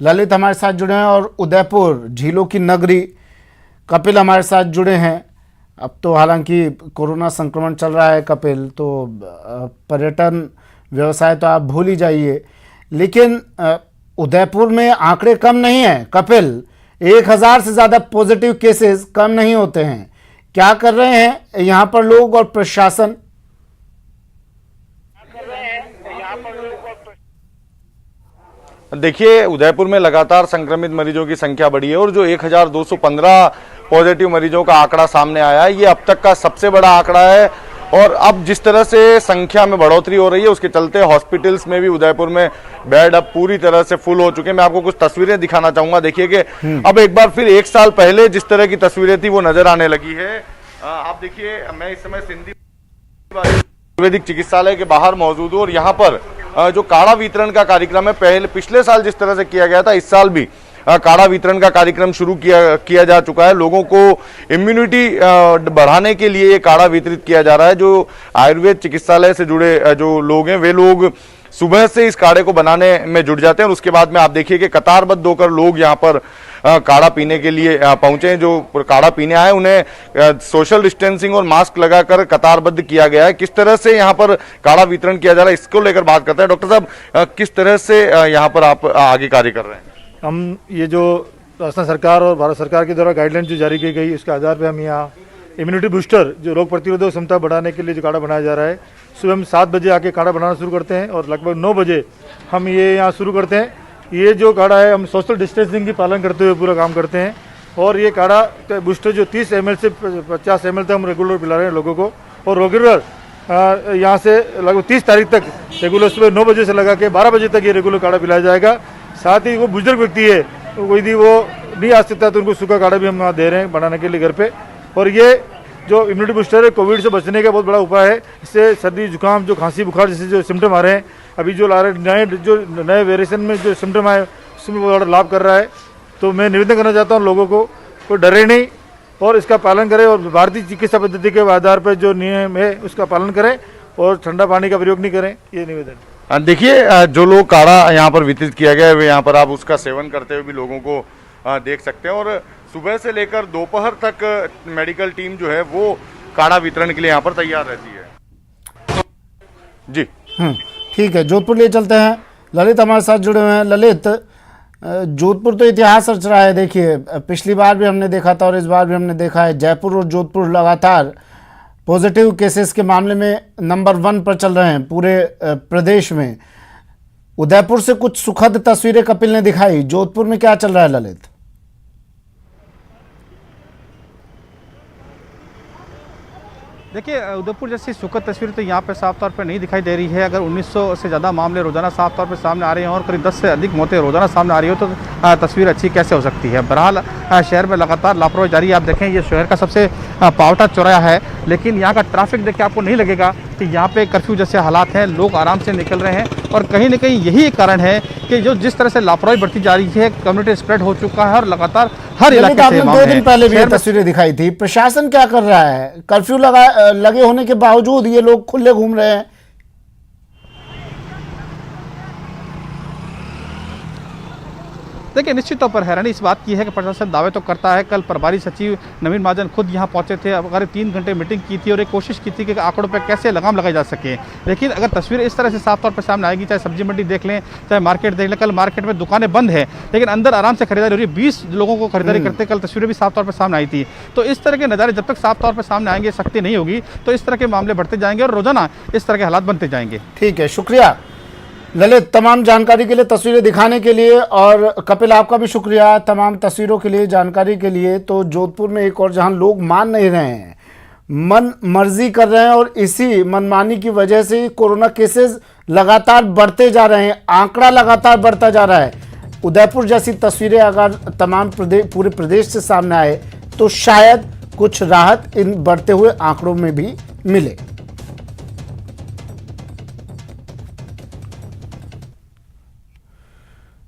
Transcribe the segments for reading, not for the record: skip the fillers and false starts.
ललित हमारे साथ जुड़े हैं और उदयपुर झीलों की नगरी कपिल हमारे साथ जुड़े हैं। अब तो हालांकि कोरोना संक्रमण चल रहा है कपिल, तो पर्यटन व्यवसाय तो आप भूल ही जाइए, लेकिन उदयपुर में आंकड़े कम नहीं हैं कपिल। 1000 से ज़्यादा पॉजिटिव केसेस कम नहीं होते हैं। क्या कर रहे हैं यहाँ पर लोग और प्रशासन? देखिए, उदयपुर में लगातार संक्रमित मरीजों की संख्या बढ़ी है और जो 1215 पॉजिटिव मरीजों का आंकड़ा सामने आया है, ये अब तक का सबसे बड़ा आंकड़ा है। और अब जिस तरह से संख्या में बढ़ोतरी हो रही है, उसके चलते हॉस्पिटल्स में भी उदयपुर में बेड अब पूरी तरह से फुल हो चुके हैं। मैं आपको कुछ तस्वीरें दिखाना चाहूंगा। देखिए कि अब एक बार फिर 1 साल पहले जिस तरह की तस्वीरें थी वो नजर आने लगी है। आप देखिए, मैं इस समय सिंधी आयुर्वेदिक चिकित्सालय के बाहर मौजूद हूँ और यहाँ पर जो काढ़ा वितरण का कार्यक्रम है, पिछले साल जिस तरह से किया गया था, इस साल भी काढ़ा वितरण का कार्यक्रम शुरू किया जा चुका है। लोगों को इम्यूनिटी बढ़ाने के लिए ये काढ़ा वितरित किया जा रहा है। जो आयुर्वेद चिकित्सालय से जुड़े जो लोग हैं, वे लोग सुबह से इस काढ़े को बनाने में जुट जाते हैं और उसके बाद में आप देखिए कि कतारबद्ध होकर लोग यहाँ पर काढ़ा पीने के लिए पहुंचे हैं। जो काढ़ा पीने आए उन्हें सोशल डिस्टेंसिंग और मास्क लगाकर कतारबद्ध किया गया है। किस तरह से यहाँ पर काढ़ा वितरण किया जा रहा है, इसको लेकर बात करते हैं। डॉक्टर साहब, किस तरह से यहाँ पर आप आगे कार्य कर रहे हैं? हम ये जो राजस्थान सरकार और भारत सरकार के द्वारा गाइडलाइन जो जारी की गई, उसके आधार पर हम यहाँ इम्यूनिटी बूस्टर, जो रोग प्रतिरोधक क्षमता बढ़ाने के लिए जो काढ़ा बनाया जा रहा है, सुबह हम 7 बजे आके काढ़ा बनाना शुरू करते हैं और लगभग 9 बजे हम ये यहाँ शुरू करते हैं। ये जो काढ़ा है, हम सोशल डिस्टेंसिंग की पालन करते हुए पूरा काम करते हैं। और ये काढ़ा बूस्टर जो 30 ml से 50 ml तक हम रेगुलर पिला रहे हैं लोगों को। और रेगुलर यहाँ से लगभग 30 तारीख तक रेगुलर सुबह 9 बजे से लगा के 12 बजे तक ये रेगुलर काढ़ा पिलाया जाएगा। साथ ही वो बुजुर्ग व्यक्ति है, कोई भी वो नहीं आ सकता, तो उनको सूखा काढ़ा भी हम यहाँ दे रहे हैं बनाने के लिए घर पे। और ये जो इम्यूनिटी बूस्टर है, कोविड से बचने का बहुत बड़ा उपाय है। इससे सर्दी जुकाम, जो खांसी बुखार जैसे जो सिम्टम आ रहे हैं, अभी जो नए वेरिएशन में जो सिम्टम आए, उसमें बहुत बड़ा लाभ कर रहा है। तो मैं निवेदन करना चाहता हूँ लोगों को, कोई डरे नहीं और इसका पालन करें और भारतीय चिकित्सा पद्धति के आधार पर जो नियम है उसका पालन करें और ठंडा पानी का प्रयोग नहीं करें, ये निवेदन। देखिए, जो लोग काढ़ा यहाँ पर वितरित किया गया है, वे यहाँ पर आप उसका सेवन करते हुए भी लोगों को देख सकते हैं। और सुबह से लेकर दोपहर तक मेडिकल टीम जो है वो काढ़ा वितरण के लिए यहाँ पर तैयार रहती है। जी ठीक है, जोधपुर ले चलते हैं। ललित हमारे साथ जुड़े हुए हैं। ललित, जोधपुर तो इतिहास रच रहा है। देखिए, पिछली बार भी हमने देखा था और इस बार भी हमने देखा है, जयपुर और जोधपुर लगातार पॉजिटिव केसेस के मामले में नंबर 1 पर चल रहे हैं पूरे प्रदेश में। उदयपुर से कुछ सुखद तस्वीरें कपिल ने दिखाई, जोधपुर में क्या चल रहा है ललित? देखिए, उदयपुर जैसी सुखद तस्वीर तो यहाँ पे साफ तौर पे नहीं दिखाई दे रही है। अगर 1900 से ज़्यादा मामले रोज़ाना साफ तौर पे सामने आ रहे हैं और करीब 10 से अधिक मौतें रोज़ाना सामने आ रही हो, तो तस्वीर अच्छी कैसे हो सकती है। बहरहाल शहर में लगातार लापरवाही जारी है। आप देखें, ये शहर का सबसे पावटा चौराहा है, लेकिन यहाँ का ट्रैफिक देख के आपको नहीं लगेगा कि यहाँ पे कर्फ्यू जैसे हालात हैं। लोग आराम से निकल रहे हैं और कहीं ना कहीं यही कारण है कि जो जिस तरह से लापरवाही बढ़ती जा रही है, कम्युनिटी स्प्रेड हो चुका है और लगातार हर इलाके से आपने 2 दिन पहले भी ये तस्वीरें दिखाई थी। प्रशासन क्या कर रहा है? कर्फ्यू लगे होने के बावजूद ये लोग खुले घूम रहे हैं। देखिए, निश्चित तौर पर हैरानी इस बात की है कि प्रशासन दावे तो करता है। कल प्रभारी सचिव नवीन महाजन खुद यहां पहुंचे थे, अगर 3 घंटे मीटिंग की थी और एक कोशिश की थी कि आंकड़ों पर कैसे लगाम लगाई जा सके। लेकिन अगर तस्वीर इस तरह से साफ तौर पर सामने आएगी, चाहे सब्जी मंडी देख लें, चाहे मार्केट देख लें, कल मार्केट में दुकानें बंद है लेकिन अंदर आराम से खरीदारी हो रही है। 20 लोगों को खरीदारी करते कल तस्वीरें भी साफ तौर पर सामने आई थी। तो इस तरह के नज़ारे जब तक साफ तौर पर सामने आएंगे, सख्ती नहीं होगी, तो इस तरह के मामले बढ़ते जाएंगे और रोजाना इस तरह के हालात बनते जाएंगे। ठीक है, शुक्रिया ललित तमाम जानकारी के लिए, तस्वीरें दिखाने के लिए। और कपिल, आपका भी शुक्रिया तमाम तस्वीरों के लिए, जानकारी के लिए। तो जोधपुर में एक और जहां लोग मान नहीं रहे हैं, मन मर्जी कर रहे हैं और इसी मनमानी की वजह से कोरोना केसेस लगातार बढ़ते जा रहे हैं, आंकड़ा लगातार बढ़ता जा रहा है। उदयपुर जैसी तस्वीरें अगर तमाम पूरे प्रदेश से सामने आए तो शायद कुछ राहत इन बढ़ते हुए आंकड़ों में भी मिले।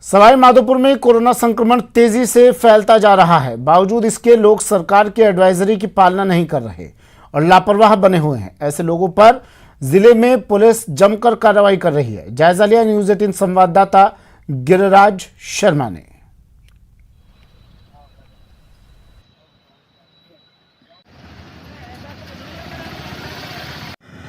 सवाई माधोपुर में कोरोना संक्रमण तेजी से फैलता जा रहा है। बावजूद इसके लोग सरकार की एडवाइजरी की पालना नहीं कर रहे और लापरवाह बने हुए हैं। ऐसे लोगों पर जिले में पुलिस जमकर कार्रवाई कर रही है। जायजा लिया न्यूज़ 18 संवाददाता गिरिराज शर्मा ने।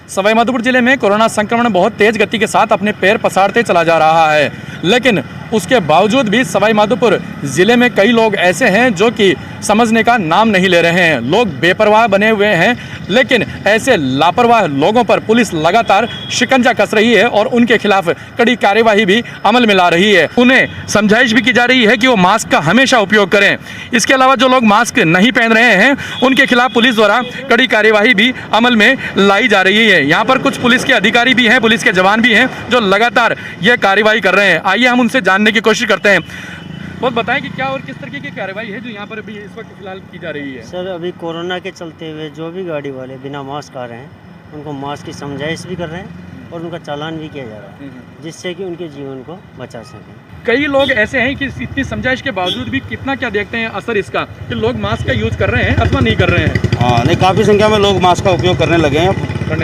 सवाईमाधोपुर जिले में कोरोना संक्रमण बहुत तेज गति के साथ अपने पैर पसारते चला जा रहा है, लेकिन उसके बावजूद भी सवाईमाधोपुर जिले में कई लोग ऐसे हैं जो कि समझने का नाम नहीं ले रहे हैं। लोग बेपरवाह बने हुए हैं, लेकिन ऐसे लापरवाह लोगों पर पुलिस लगातार शिकंजा कस रही है और उनके खिलाफ कड़ी कार्यवाही भी अमल में ला रही है। उन्हें समझाइश भी की जा रही है कि वो मास्क का हमेशा उपयोग करें। इसके अलावा जो लोग मास्क नहीं पहन रहे हैं उनके खिलाफ पुलिस द्वारा कड़ी कार्यवाही भी अमल में लाई जा रही है। यहाँ पर कुछ पुलिस के अधिकारी भी हैं, पुलिस के जवान भी हैं जो लगातार ये कार्यवाही कर रहे हैं। आइए हम उनसे जानने की कोशिश करते हैं। बहुत बताएं कि क्या और किस तरीके की कार्रवाई है जो यहाँ पर अभी इस वक्त फिलहाल की जा रही है। सर, अभी कोरोना के चलते हुए जो भी गाड़ी वाले बिना मास्क आ रहे हैं उनको मास्क की समझाइश भी कर रहे हैं और उनका चालान भी किया जा रहा है, जिससे कि उनके जीवन को बचा सकें। कई लोग ऐसे हैं कि इतनी समझाइश के बावजूद भी कितना क्या देखते हैं असर इसका कि लोग मास्क का यूज कर रहे हैं अथवा नहीं कर रहे हैं। हाँ, नहीं, काफ़ी संख्या में लोग मास्क का उपयोग करने लगे हैं,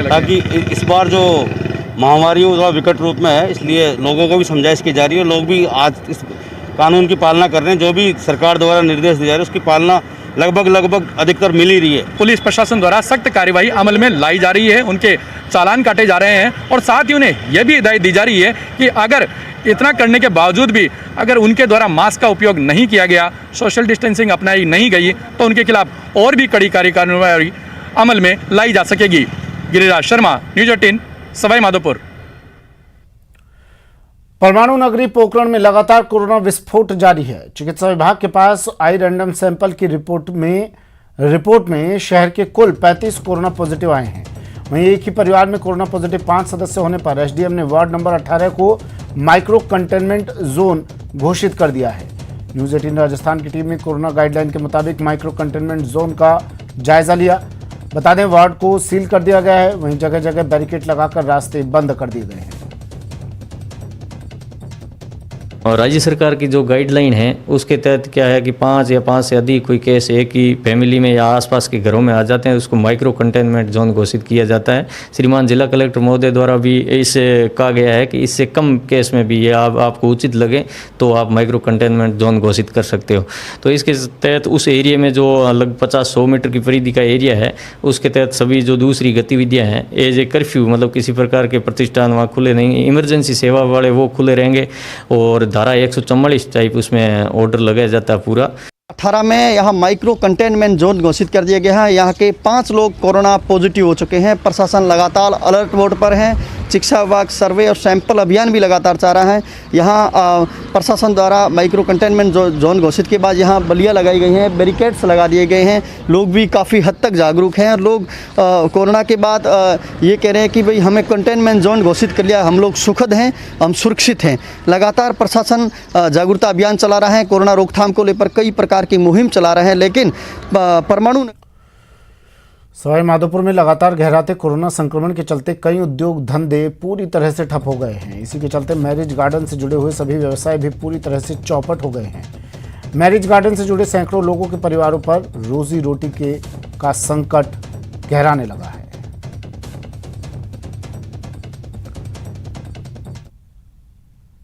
ताकि इस बार जो महामारी थोड़ा विकट रूप में है, इसलिए लोगों को भी समझाइश की जा रही है। लोग भी आज इस कानून की पालना कर रहे हैं। जो भी सरकार द्वारा निर्देश दिए जा रहे हैं उसकी पालना लगभग अधिकतर मिल ही रही है। पुलिस प्रशासन द्वारा सख्त कार्रवाई अमल में लाई जा रही है, उनके चालान काटे जा रहे हैं और साथ ही उन्हें यह भी हिदायत दी जा रही है कि अगर इतना करने के बावजूद भी अगर उनके द्वारा मास्क का उपयोग नहीं किया गया, सोशल डिस्टेंसिंग अपनाई नहीं गई, तो उनके खिलाफ और भी कड़ी कार्रवाई अमल में लाई जा सकेगी। गिरिराज शर्मा, न्यूज़ 18, सवाईमाधोपुर। परमाणु नगरी पोखरण में लगातार कोरोना विस्फोट जारी है। चिकित्सा विभाग के पास आई रैंडम सैंपल की रिपोर्ट में शहर के कुल 35 कोरोना पॉजिटिव आए हैं। वहीं एक ही परिवार में कोरोना पॉजिटिव 5 सदस्य होने पर एसडीएम ने वार्ड नंबर 18 को माइक्रो कंटेनमेंट जोन घोषित कर दिया है। न्यूज़ 18 राजस्थान की टीम ने कोरोना गाइडलाइन के मुताबिक माइक्रो कंटेनमेंट जोन का जायजा लिया। बता दें, वार्ड को सील कर दिया गया है, वहीं जगह जगह बैरिकेड लगाकर रास्ते बंद कर दिए गए हैं। और राज्य सरकार की जो गाइडलाइन है उसके तहत क्या है कि 5 या 5 से अधिक कोई केस एक ही फैमिली में या आसपास के घरों में आ जाते हैं, उसको माइक्रो कंटेनमेंट जोन घोषित किया जाता है। श्रीमान जिला कलेक्टर महोदय द्वारा भी इसे कहा गया है कि इससे कम केस में भी ये आपको उचित लगे तो आप माइक्रो कंटेनमेंट जोन घोषित कर सकते हो। तो इसके तहत उस एरिया में जो लगभग 50-100 मीटर की परिधि का एरिया है उसके तहत सभी जो दूसरी गतिविधियाँ हैं एज ए कर्फ्यू, मतलब किसी प्रकार के प्रतिष्ठान वहाँ खुले नहीं, इमरजेंसी सेवा वाले वो खुले रहेंगे और धारा 144 टाइप उसमें ऑर्डर लगाया जाता है पूरा। 18 में यहाँ माइक्रो कंटेनमेंट जोन घोषित कर दिया गया है। यहाँ के 5 लोग कोरोना पॉजिटिव हो चुके हैं। प्रशासन लगातार अलर्ट मोड पर है। शिक्षा विभाग सर्वे और सैंपल अभियान भी लगातार चल रहा है। यहाँ प्रशासन द्वारा माइक्रो कंटेनमेंट जोन घोषित के बाद यहाँ बलियाँ लगाई गई हैं, बैरिकेड्स लगा दिए गए हैं। लोग भी काफ़ी हद तक जागरूक हैं और लोग कोरोना के बाद ये कह रहे हैं कि भाई हमें कंटेनमेंट जोन घोषित कर लिया, हम लोग सुखद हैं, हम सुरक्षित हैं। लगातार प्रशासन जागरूकता अभियान चला रहा है, कोरोना रोकथाम को लेकर कई प्रकार की मुहिम चला रहे हैं, लेकिन परमाणु सवाईमाधोपुर में लगातार गहराते कोरोना संक्रमण के चलते कई उद्योग धंधे पूरी तरह से ठप हो गए हैं। इसी के चलते मैरिज गार्डन से जुड़े हुए सभी व्यवसाय भी पूरी तरह से चौपट हो गए हैं। मैरिज गार्डन से जुड़े सैकड़ों लोगों के परिवारों पर रोजी रोटी का संकट गहराने लगा है।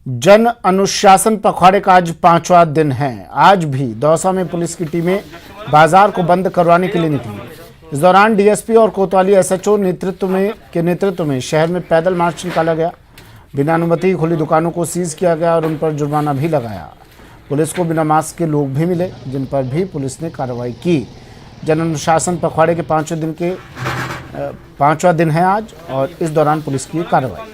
जन अनुशासन पखवाड़े का आज 5वां दिन है। आज भी दौसा में पुलिस की टीमें बाजार को बंद करवाने के लिए निकली। इस दौरान डीएसपी और कोतवाली एसएचओ नेतृत्व में शहर में पैदल मार्च निकाला गया। बिना अनुमति खुली दुकानों को सीज किया गया और उन पर जुर्माना भी लगाया। पुलिस को बिना मास्क के लोग भी मिले, जिन पर भी पुलिस ने कार्रवाई की। जन अनुशासन पखवाड़े के 5वां दिन है आज और इस दौरान पुलिस की कार्रवाई।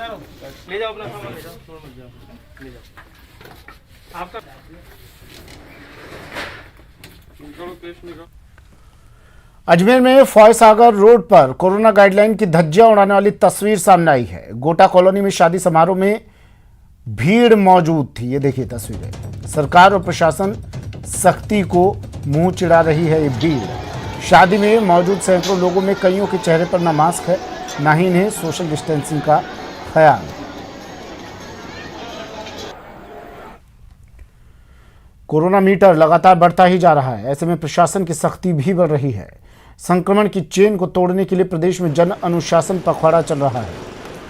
अजमेर में फॉयसागर रोड पर कोरोना गाइडलाइन की धज्जियां उड़ाने वाली तस्वीर सामने आई है। गोटा कॉलोनी में शादी समारोह में भीड़ मौजूद थी। ये देखिए तस्वीरें। सरकार और प्रशासन सख्ती को मुंह चिढ़ा रही है ये भीड़। शादी में मौजूद सैकड़ों लोगों में कईयों के चेहरे पर न मास्क है, न ही इन्हें सोशल डिस्टेंसिंग का ख्याल है। कोरोना मीटर लगातार बढ़ता ही जा रहा है। ऐसे में प्रशासन की सख्ती भी बढ़ रही है। संक्रमण की चेन को तोड़ने के लिए प्रदेश में जन अनुशासन पखवाड़ा चल रहा है,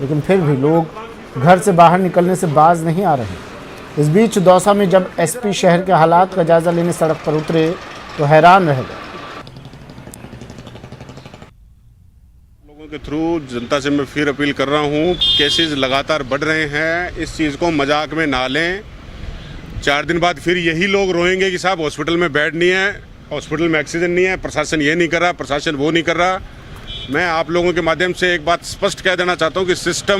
लेकिन फिर भी लोग घर से बाहर निकलने से बाज नहीं आ रहे। इस बीच दौसा में जब एसपी शहर के हालात का जायजा लेने सड़क पर उतरे तो हैरान रह गए। लोगों के थ्रू जनता से मैं फिर अपील कर रहा हूं, केसेस लगातार बढ़ रहे हैं, इस चीज़ को मजाक में ना लें। 4 दिन बाद फिर यही लोग रोएंगे कि साहब हॉस्पिटल में बेड नहीं है, हॉस्पिटल में ऑक्सीजन नहीं है, प्रशासन ये नहीं कर रहा, प्रशासन वो नहीं कर रहा। मैं आप लोगों के माध्यम से एक बात स्पष्ट कह देना चाहता हूं कि सिस्टम